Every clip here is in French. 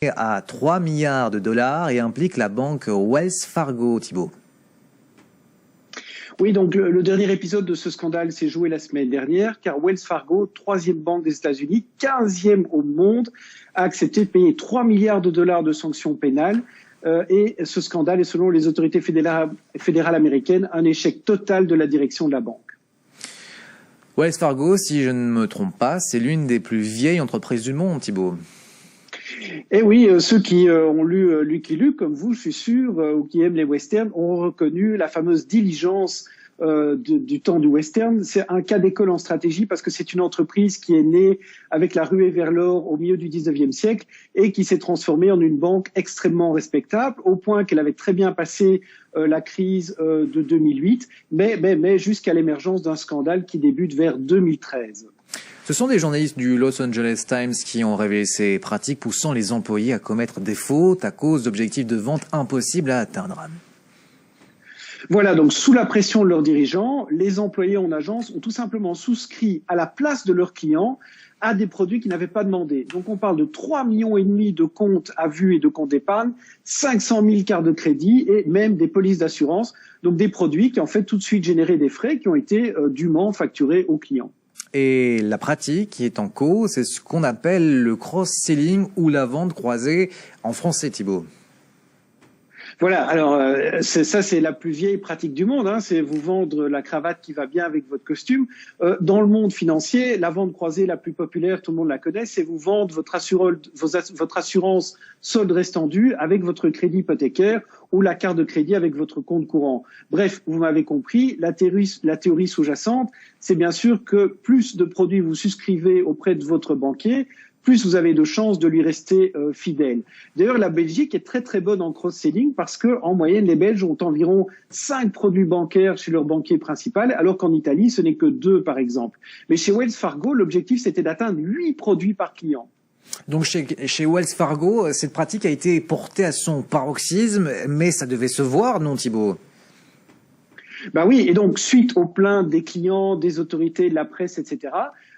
À 3 milliards de dollars et implique la banque Wells Fargo, Thibault. Oui, donc le dernier épisode de ce scandale s'est joué la semaine dernière, car Wells Fargo, troisième banque des États-Unis, 15e au monde, a accepté de payer 3 milliards de dollars de sanctions pénales. Et ce scandale est, selon les autorités fédérales américaines, un échec total de la direction de la banque. Wells Fargo, si je ne me trompe pas, c'est l'une des plus vieilles entreprises du monde, Thibault. Et oui, ceux qui ont lu Lucky Luke, comme vous, je suis sûr, ou qui aiment les westerns, ont reconnu la fameuse diligence du temps du western. C'est un cas d'école en stratégie parce que c'est une entreprise qui est née avec la ruée vers l'or au milieu du 19e siècle et qui s'est transformée en une banque extrêmement respectable, au point qu'elle avait très bien passé la crise de 2008, mais jusqu'à l'émergence d'un scandale qui débute vers 2013. Ce sont des journalistes du Los Angeles Times qui ont révélé ces pratiques poussant les employés à commettre des fautes à cause d'objectifs de vente impossibles à atteindre. Voilà, donc sous la pression de leurs dirigeants, les employés en agence ont tout simplement souscrit à la place de leurs clients à des produits qu'ils n'avaient pas demandé. Donc on parle de 3,5 millions de comptes à vue et de comptes d'épargne, 500 000 cartes de crédit et même des polices d'assurance. Donc des produits qui en fait tout de suite généré des frais qui ont été dûment facturés aux clients. Et la pratique qui est en cause, c'est ce qu'on appelle le cross-selling ou la vente croisée en français, Thibault. Voilà, alors ça c'est la plus vieille pratique du monde, c'est vous vendre la cravate qui va bien avec votre costume. Dans le monde financier, la vente croisée la plus populaire, tout le monde la connaît, c'est vous vendre votre assurance solde restant dû avec votre crédit hypothécaire ou la carte de crédit avec votre compte courant. Bref, vous m'avez compris, la théorie sous-jacente, c'est bien sûr que plus de produits vous souscrivez auprès de votre banquier, plus vous avez de chances de lui rester fidèle. D'ailleurs, la Belgique est très très bonne en cross-selling parce que en moyenne, les Belges ont environ 5 produits bancaires chez leur banquier principal, alors qu'en Italie, ce n'est que 2 par exemple. Mais chez Wells Fargo, l'objectif c'était d'atteindre 8 produits par client. Donc chez Wells Fargo, cette pratique a été portée à son paroxysme, mais ça devait se voir, non Thibault ? Ben oui, et donc suite aux plaintes des clients, des autorités, de la presse, etc.,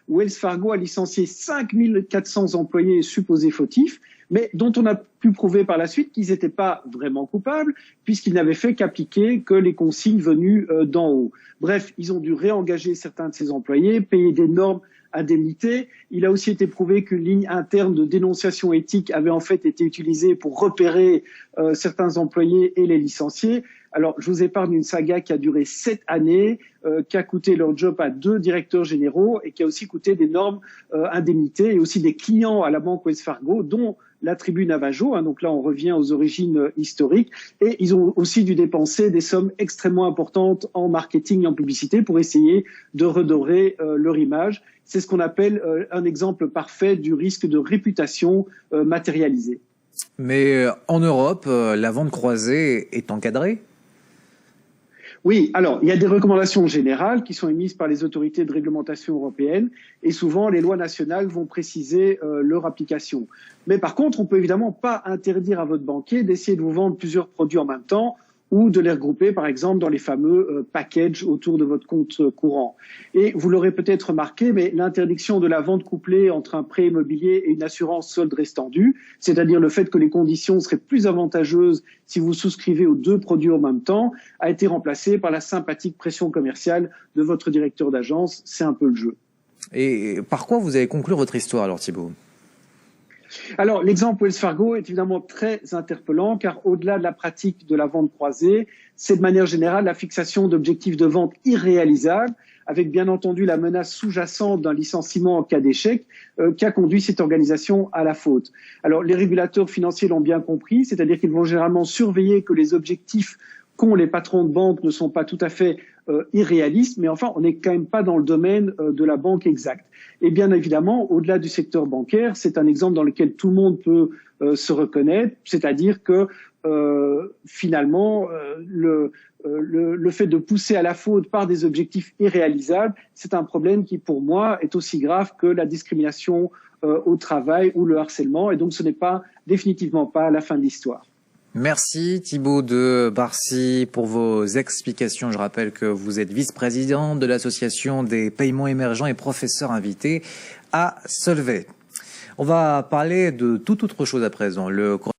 Wells Fargo a licencié 5 400 employés supposés fautifs, mais dont on a pu prouver par la suite qu'ils n'étaient pas vraiment coupables, puisqu'ils n'avaient fait qu'appliquer que les consignes venues d'en haut. Bref, ils ont dû réengager certains de ces employés, payer d'énormes indemnités. Il a aussi été prouvé qu'une ligne interne de dénonciation éthique avait en fait été utilisée pour repérer certains employés et les licencier. Alors, je vous épargne une saga qui a duré 7 années, qui a coûté leur job à 2 directeurs généraux et qui a aussi coûté d'énormes indemnités et aussi des clients à la banque Wells Fargo, dont la Tribune Avajo. Donc là, on revient aux origines historiques. Et ils ont aussi dû dépenser des sommes extrêmement importantes en marketing et en publicité pour essayer de redorer leur image. C'est ce qu'on appelle un exemple parfait du risque de réputation matérialisée. Mais en Europe, la vente croisée est encadrée ? Oui, alors il y a des recommandations générales qui sont émises par les autorités de réglementation européennes et souvent les lois nationales vont préciser leur application. Mais par contre, on peut évidemment pas interdire à votre banquier d'essayer de vous vendre plusieurs produits en même temps ou de les regrouper, par exemple, dans les fameux packages autour de votre compte courant. Et vous l'aurez peut-être remarqué, mais l'interdiction de la vente couplée entre un prêt immobilier et une assurance solde restant due, c'est-à-dire le fait que les conditions seraient plus avantageuses si vous souscrivez aux 2 produits en même temps, a été remplacée par la sympathique pression commerciale de votre directeur d'agence. C'est un peu le jeu. Et par quoi vous avez conclu votre histoire alors, Thibault ? Alors, l'exemple Wells Fargo est évidemment très interpellant car au-delà de la pratique de la vente croisée, c'est de manière générale la fixation d'objectifs de vente irréalisables avec bien entendu la menace sous-jacente d'un licenciement en cas d'échec qui a conduit cette organisation à la faute. Alors, les régulateurs financiers l'ont bien compris, c'est-à-dire qu'ils vont généralement surveiller que les objectifs qu'ont les patrons de banque ne sont pas tout à fait irréalistes, mais enfin, on n'est quand même pas dans le domaine de la banque exacte. Et bien évidemment, au-delà du secteur bancaire, c'est un exemple dans lequel tout le monde peut se reconnaître, c'est-à-dire que finalement, le fait de pousser à la faute par des objectifs irréalisables, c'est un problème qui, pour moi, est aussi grave que la discrimination au travail ou le harcèlement, et donc ce n'est pas définitivement pas la fin de l'histoire. Merci Thibault de Barcy pour vos explications. Je rappelle que vous êtes vice-président de l'association des paiements émergents et professeur invité à Solvay. On va parler de toute autre chose à présent. Le